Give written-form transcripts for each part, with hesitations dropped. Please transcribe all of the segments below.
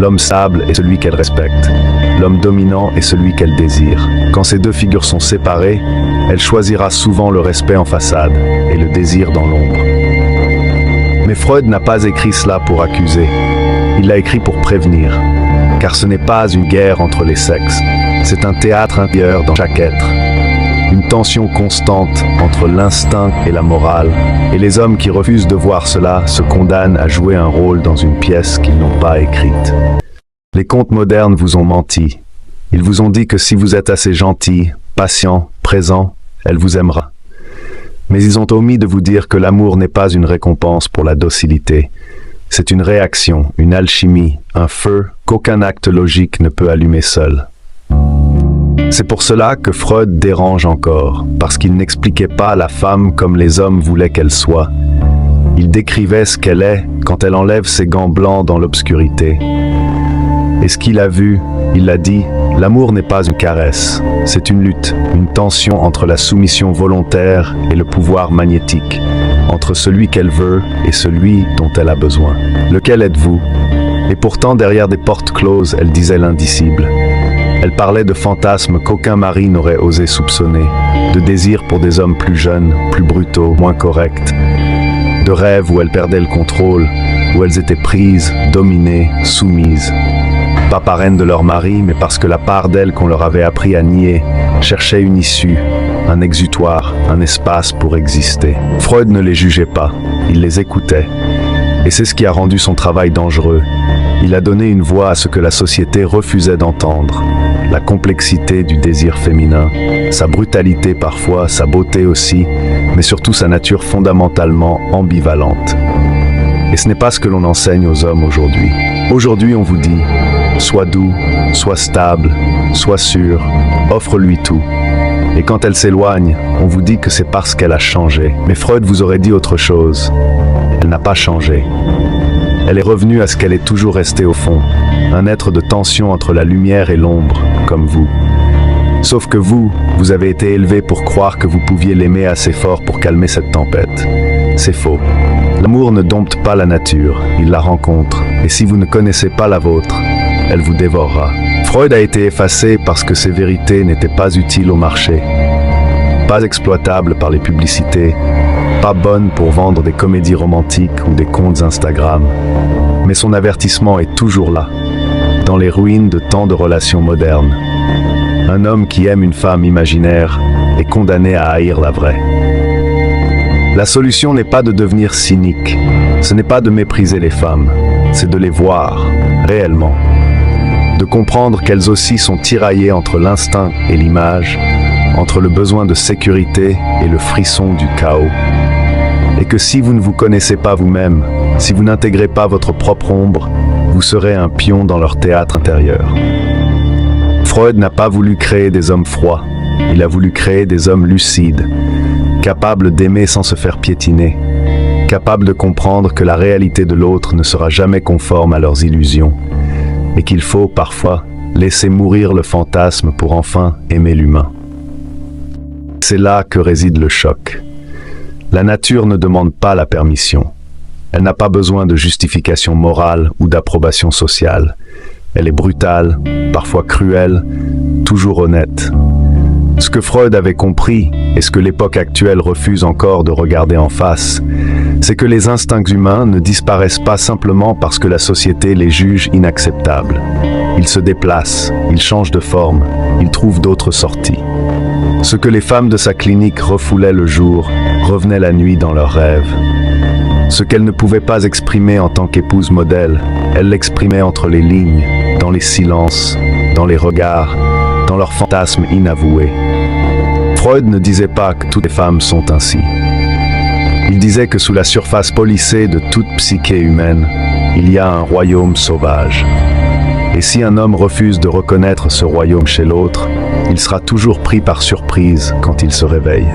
L'homme stable est celui qu'elle respecte. L'homme dominant est celui qu'elle désire. Quand ces deux figures sont séparées, elle choisira souvent le respect en façade et le désir dans l'ombre. Mais Freud n'a pas écrit cela pour accuser. Il l'a écrit pour prévenir. Car ce n'est pas une guerre entre les sexes. C'est un théâtre intérieur dans chaque être. Une tension constante entre l'instinct et la morale. Et les hommes qui refusent de voir cela se condamnent à jouer un rôle dans une pièce qu'ils n'ont pas écrite. Les contes modernes vous ont menti. Ils vous ont dit que si vous êtes assez gentil, patient, présent, elle vous aimera. Mais ils ont omis de vous dire que l'amour n'est pas une récompense pour la docilité. C'est une réaction, une alchimie, un feu qu'aucun acte logique ne peut allumer seul. C'est pour cela que Freud dérange encore, parce qu'il n'expliquait pas la femme comme les hommes voulaient qu'elle soit. Il décrivait ce qu'elle est quand elle enlève ses gants blancs dans l'obscurité. Et ce qu'il a vu, il l'a dit, l'amour n'est pas une caresse, c'est une lutte, une tension entre la soumission volontaire et le pouvoir magnétique, entre celui qu'elle veut et celui dont elle a besoin. Lequel êtes-vous? Et pourtant, derrière des portes closes, elle disait l'indicible. Elle parlait de fantasmes qu'aucun mari n'aurait osé soupçonner, de désirs pour des hommes plus jeunes, plus brutaux, moins corrects, de rêves où elles perdaient le contrôle, où elles étaient prises, dominées, soumises. Pas par haine de leur mari, mais parce que la part d'elles qu'on leur avait appris à nier cherchait une issue, un exutoire, un espace pour exister. Freud ne les jugeait pas, il les écoutait. Et c'est ce qui a rendu son travail dangereux. Il a donné une voix à ce que la société refusait d'entendre. La complexité du désir féminin, sa brutalité parfois, sa beauté aussi, mais surtout sa nature fondamentalement ambivalente. Et ce n'est pas ce que l'on enseigne aux hommes aujourd'hui. Aujourd'hui, on vous dit, sois doux, sois stable, sois sûr, offre-lui tout. Et quand elle s'éloigne, on vous dit que c'est parce qu'elle a changé. Mais Freud vous aurait dit autre chose. Elle n'a pas changé. Elle est revenue à ce qu'elle est toujours restée au fond, un être de tension entre la lumière et l'ombre, comme vous. Sauf que vous avez été élevé pour croire que vous pouviez l'aimer assez fort pour calmer cette tempête. C'est faux. L'amour ne dompte pas la nature, il la rencontre, et si vous ne connaissez pas la vôtre, elle vous dévorera. Freud a été effacé parce que ses vérités n'étaient pas utiles au marché, pas exploitables par les publicités, pas bonnes pour vendre des comédies romantiques ou des comptes Instagram. Mais son avertissement est toujours là, dans les ruines de tant de relations modernes. Un homme qui aime une femme imaginaire est condamné à haïr la vraie. La solution n'est pas de devenir cynique, ce n'est pas de mépriser les femmes, c'est de les voir, réellement. De comprendre qu'elles aussi sont tiraillées entre l'instinct et l'image, entre le besoin de sécurité et le frisson du chaos. Et que si vous ne vous connaissez pas vous-même, si vous n'intégrez pas votre propre ombre, vous serez un pion dans leur théâtre intérieur. Freud n'a pas voulu créer des hommes froids, il a voulu créer des hommes lucides, capables d'aimer sans se faire piétiner, capables de comprendre que la réalité de l'autre ne sera jamais conforme à leurs illusions, et qu'il faut, parfois, laisser mourir le fantasme pour enfin aimer l'humain. C'est là que réside le choc. La nature ne demande pas la permission. Elle n'a pas besoin de justification morale ou d'approbation sociale. Elle est brutale, parfois cruelle, toujours honnête. Ce que Freud avait compris, et ce que l'époque actuelle refuse encore de regarder en face, c'est que les instincts humains ne disparaissent pas simplement parce que la société les juge inacceptables. Ils se déplacent, ils changent de forme, ils trouvent d'autres sorties. Ce que les femmes de sa clinique refoulaient le jour, revenait la nuit dans leurs rêves. Ce qu'elle ne pouvait pas exprimer en tant qu'épouse modèle, elle l'exprimait entre les lignes, dans les silences, dans les regards, dans leurs fantasmes inavoués. Freud ne disait pas que toutes les femmes sont ainsi. Il disait que sous la surface polissée de toute psyché humaine, il y a un royaume sauvage. Et si un homme refuse de reconnaître ce royaume chez l'autre, il sera toujours pris par surprise quand il se réveille.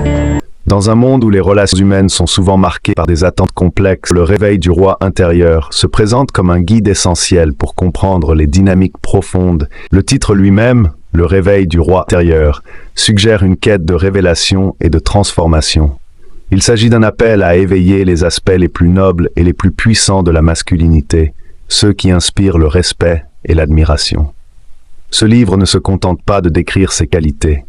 Dans un monde où les relations humaines sont souvent marquées par des attentes complexes, le réveil du roi intérieur se présente comme un guide essentiel pour comprendre les dynamiques profondes. Le titre lui-même, Le réveil du roi intérieur, suggère une quête de révélation et de transformation. Il s'agit d'un appel à éveiller les aspects les plus nobles et les plus puissants de la masculinité, ceux qui inspirent le respect et l'admiration. Ce livre ne se contente pas de décrire ses qualités.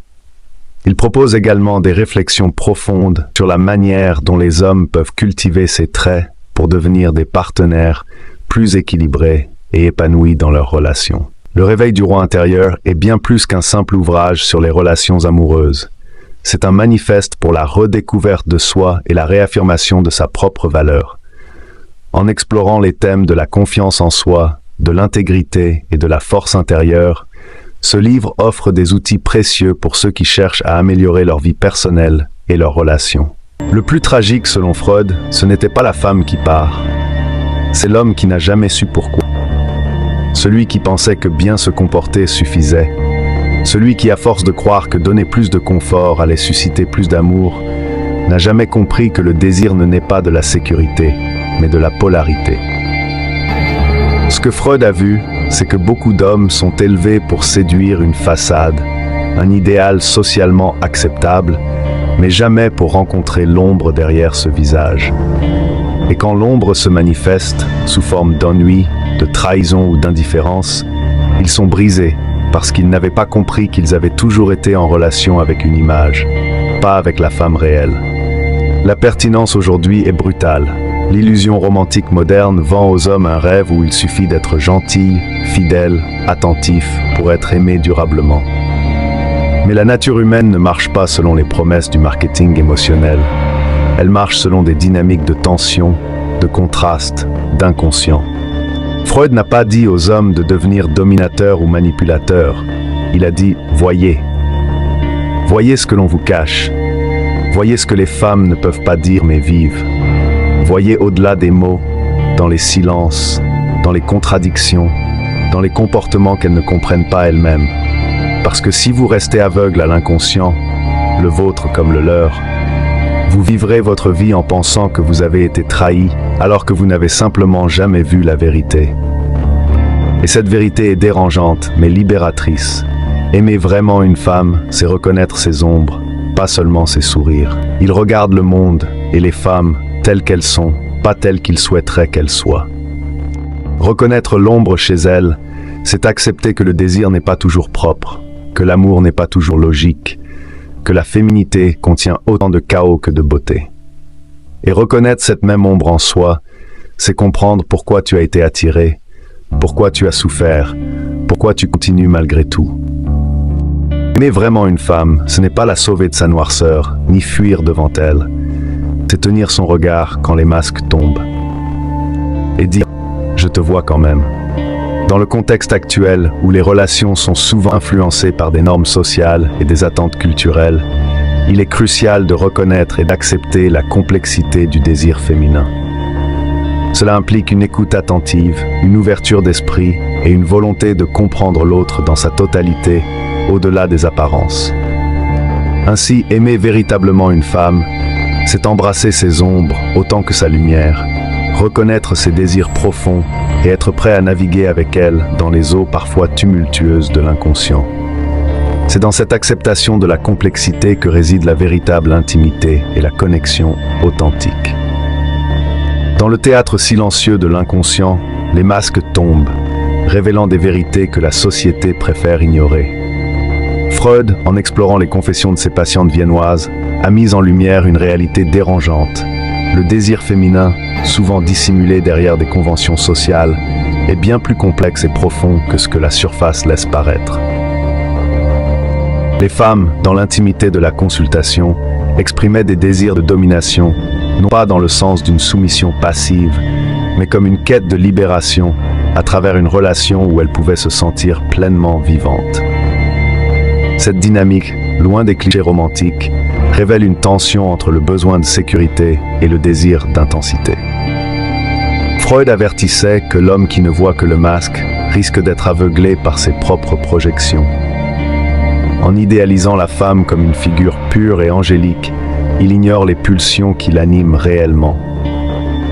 Il propose également des réflexions profondes sur la manière dont les hommes peuvent cultiver ces traits pour devenir des partenaires plus équilibrés et épanouis dans leurs relations. Le réveil du roi intérieur est bien plus qu'un simple ouvrage sur les relations amoureuses. C'est un manifeste pour la redécouverte de soi et la réaffirmation de sa propre valeur. En explorant les thèmes de la confiance en soi, de l'intégrité et de la force intérieure, ce livre offre des outils précieux pour ceux qui cherchent à améliorer leur vie personnelle et leurs relations. Le plus tragique, selon Freud, ce n'était pas la femme qui part. C'est l'homme qui n'a jamais su pourquoi. Celui qui pensait que bien se comporter suffisait. Celui qui, à force de croire que donner plus de confort allait susciter plus d'amour, n'a jamais compris que le désir ne naît pas de la sécurité, mais de la polarité. Ce que Freud a vu, c'est que beaucoup d'hommes sont élevés pour séduire une façade, un idéal socialement acceptable, mais jamais pour rencontrer l'ombre derrière ce visage. Et quand l'ombre se manifeste sous forme d'ennui, de trahison ou d'indifférence, ils sont brisés parce qu'ils n'avaient pas compris qu'ils avaient toujours été en relation avec une image, pas avec la femme réelle. La pertinence aujourd'hui est brutale. L'illusion romantique moderne vend aux hommes un rêve où il suffit d'être gentil, fidèle, attentif pour être aimé durablement. Mais la nature humaine ne marche pas selon les promesses du marketing émotionnel. Elle marche selon des dynamiques de tension, de contraste, d'inconscient. Freud n'a pas dit aux hommes de devenir dominateurs ou manipulateurs. Il a dit « voyez ». Voyez ce que l'on vous cache. Voyez ce que les femmes ne peuvent pas dire mais vivent. Voyez au-delà des mots, dans les silences, dans les contradictions, dans les comportements qu'elles ne comprennent pas elles-mêmes. Parce que si vous restez aveugle à l'inconscient, le vôtre comme le leur, vous vivrez votre vie en pensant que vous avez été trahi, alors que vous n'avez simplement jamais vu la vérité. Et cette vérité est dérangeante, mais libératrice. Aimer vraiment une femme, c'est reconnaître ses ombres, pas seulement ses sourires. Il regarde le monde et les femmes telles qu'elles sont, pas telles qu'il souhaiterait qu'elles soient. Reconnaître l'ombre chez elles, c'est accepter que le désir n'est pas toujours propre, que l'amour n'est pas toujours logique, que la féminité contient autant de chaos que de beauté. Et reconnaître cette même ombre en soi, c'est comprendre pourquoi tu as été attiré, pourquoi tu as souffert, pourquoi tu continues malgré tout. Aimer vraiment une femme, ce n'est pas la sauver de sa noirceur, ni fuir devant elle. C'est tenir son regard quand les masques tombent. Et dire « je te vois quand même ». Dans le contexte actuel, où les relations sont souvent influencées par des normes sociales et des attentes culturelles, il est crucial de reconnaître et d'accepter la complexité du désir féminin. Cela implique une écoute attentive, une ouverture d'esprit et une volonté de comprendre l'autre dans sa totalité, au-delà des apparences. Ainsi, aimer véritablement une femme, c'est embrasser ses ombres autant que sa lumière, reconnaître ses désirs profonds et être prêt à naviguer avec elle dans les eaux parfois tumultueuses de l'inconscient. C'est dans cette acceptation de la complexité que réside la véritable intimité et la connexion authentique. Dans le théâtre silencieux de l'inconscient, les masques tombent, révélant des vérités que la société préfère ignorer. Freud, en explorant les confessions de ses patientes viennoises, a mis en lumière une réalité dérangeante. Le désir féminin, souvent dissimulé derrière des conventions sociales, est bien plus complexe et profond que ce que la surface laisse paraître. Les femmes, dans l'intimité de la consultation, exprimaient des désirs de domination, non pas dans le sens d'une soumission passive, mais comme une quête de libération à travers une relation où elles pouvaient se sentir pleinement vivantes. Cette dynamique, loin des clichés romantiques, révèle une tension entre le besoin de sécurité et le désir d'intensité. Freud avertissait que l'homme qui ne voit que le masque risque d'être aveuglé par ses propres projections. En idéalisant la femme comme une figure pure et angélique, il ignore les pulsions qui l'animent réellement.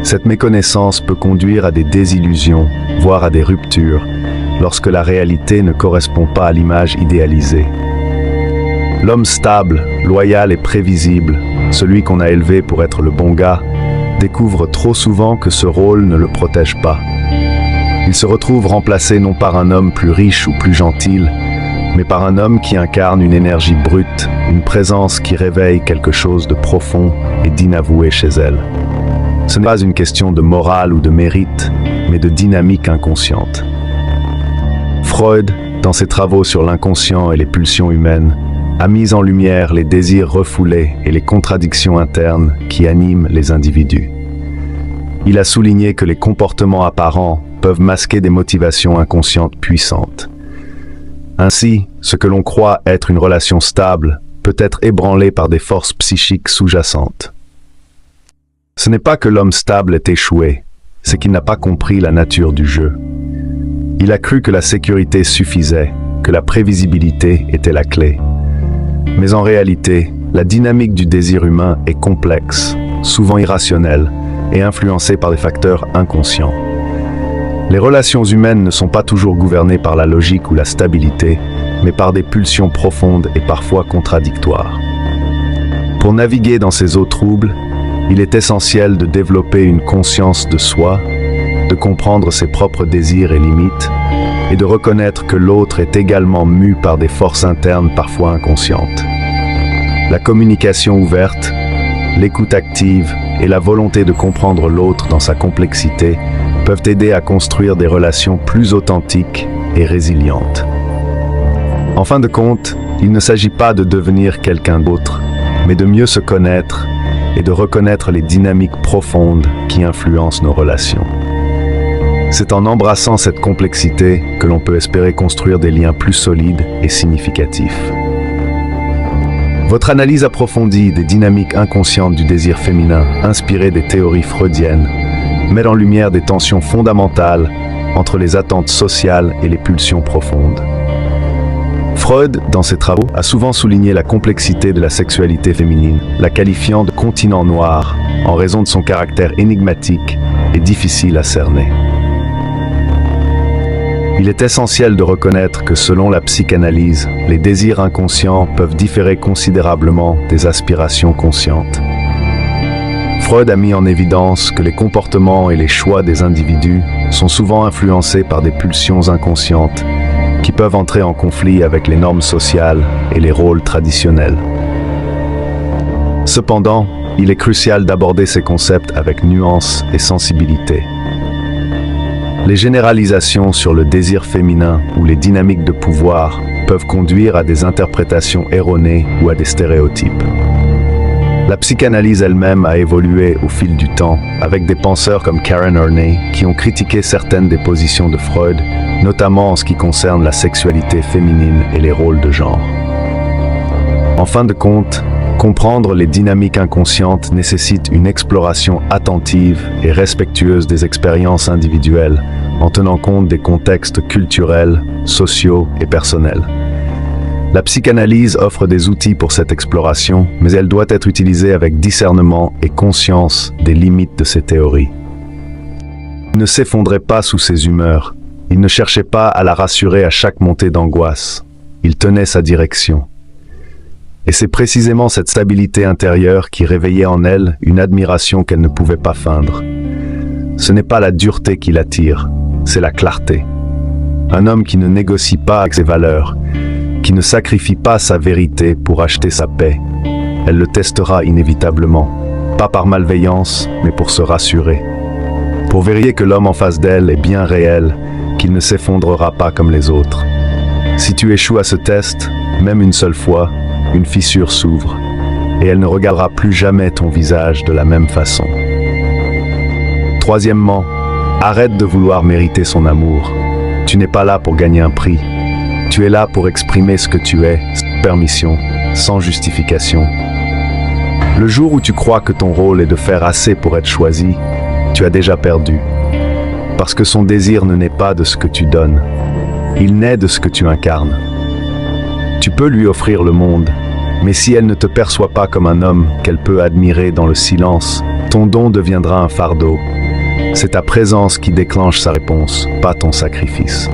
Cette méconnaissance peut conduire à des désillusions, voire à des ruptures, lorsque la réalité ne correspond pas à l'image idéalisée. L'homme stable, loyal et prévisible, celui qu'on a élevé pour être le bon gars, découvre trop souvent que ce rôle ne le protège pas. Il se retrouve remplacé non par un homme plus riche ou plus gentil, mais par un homme qui incarne une énergie brute, une présence qui réveille quelque chose de profond et d'inavoué chez elle. Ce n'est pas une question de morale ou de mérite, mais de dynamique inconsciente. Freud, dans ses travaux sur l'inconscient et les pulsions humaines, a mis en lumière les désirs refoulés et les contradictions internes qui animent les individus. Il a souligné que les comportements apparents peuvent masquer des motivations inconscientes puissantes. Ainsi, ce que l'on croit être une relation stable peut être ébranlé par des forces psychiques sous-jacentes. Ce n'est pas que l'homme stable est échoué, c'est qu'il n'a pas compris la nature du jeu. Il a cru que la sécurité suffisait, que la prévisibilité était la clé. Mais en réalité, la dynamique du désir humain est complexe, souvent irrationnelle et influencée par des facteurs inconscients. Les relations humaines ne sont pas toujours gouvernées par la logique ou la stabilité, mais par des pulsions profondes et parfois contradictoires. Pour naviguer dans ces eaux troubles, il est essentiel de développer une conscience de soi, de comprendre ses propres désirs et limites, et de reconnaître que l'autre est également mu par des forces internes parfois inconscientes. La communication ouverte, l'écoute active et la volonté de comprendre l'autre dans sa complexité peuvent aider à construire des relations plus authentiques et résilientes. En fin de compte, il ne s'agit pas de devenir quelqu'un d'autre, mais de mieux se connaître et de reconnaître les dynamiques profondes qui influencent nos relations. C'est en embrassant cette complexité que l'on peut espérer construire des liens plus solides et significatifs. Votre analyse approfondie des dynamiques inconscientes du désir féminin, inspirée des théories freudiennes, met en lumière des tensions fondamentales entre les attentes sociales et les pulsions profondes. Freud, dans ses travaux, a souvent souligné la complexité de la sexualité féminine, la qualifiant de continent noir en raison de son caractère énigmatique et difficile à cerner. Il est essentiel de reconnaître que selon la psychanalyse, les désirs inconscients peuvent différer considérablement des aspirations conscientes. Freud a mis en évidence que les comportements et les choix des individus sont souvent influencés par des pulsions inconscientes qui peuvent entrer en conflit avec les normes sociales et les rôles traditionnels. Cependant, il est crucial d'aborder ces concepts avec nuance et sensibilité. Les généralisations sur le désir féminin ou les dynamiques de pouvoir peuvent conduire à des interprétations erronées ou à des stéréotypes. La psychanalyse elle-même a évolué au fil du temps, avec des penseurs comme Karen Horney qui ont critiqué certaines des positions de Freud, notamment en ce qui concerne la sexualité féminine et les rôles de genre. En fin de compte, comprendre les dynamiques inconscientes nécessite une exploration attentive et respectueuse des expériences individuelles, en tenant compte des contextes culturels, sociaux et personnels. La psychanalyse offre des outils pour cette exploration, mais elle doit être utilisée avec discernement et conscience des limites de ces théories. Il ne s'effondrait pas sous ses humeurs, il ne cherchait pas à la rassurer à chaque montée d'angoisse, il tenait sa direction. Et c'est précisément cette stabilité intérieure qui réveillait en elle une admiration qu'elle ne pouvait pas feindre. Ce n'est pas la dureté qui l'attire, c'est la clarté. Un homme qui ne négocie pas avec ses valeurs, qui ne sacrifie pas sa vérité pour acheter sa paix. Elle le testera inévitablement, pas par malveillance, mais pour se rassurer. Pour vérifier que l'homme en face d'elle est bien réel, qu'il ne s'effondrera pas comme les autres. Si tu échoues à ce test, même une seule fois, une fissure s'ouvre, et elle ne regardera plus jamais ton visage de la même façon. Troisièmement, arrête de vouloir mériter son amour. Tu n'es pas là pour gagner un prix. Tu es là pour exprimer ce que tu es, sans permission, sans justification. Le jour où tu crois que ton rôle est de faire assez pour être choisi, tu as déjà perdu. Parce que son désir ne naît pas de ce que tu donnes. Il naît de ce que tu incarnes. Tu peux lui offrir le monde, mais si elle ne te perçoit pas comme un homme qu'elle peut admirer dans le silence, ton don deviendra un fardeau. C'est ta présence qui déclenche sa réponse, pas ton sacrifice.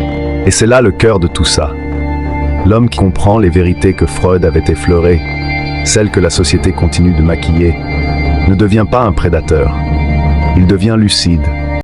Et c'est là le cœur de tout ça. L'homme qui comprend les vérités que Freud avait effleurées, celles que la société continue de maquiller, ne devient pas un prédateur. Il devient lucide,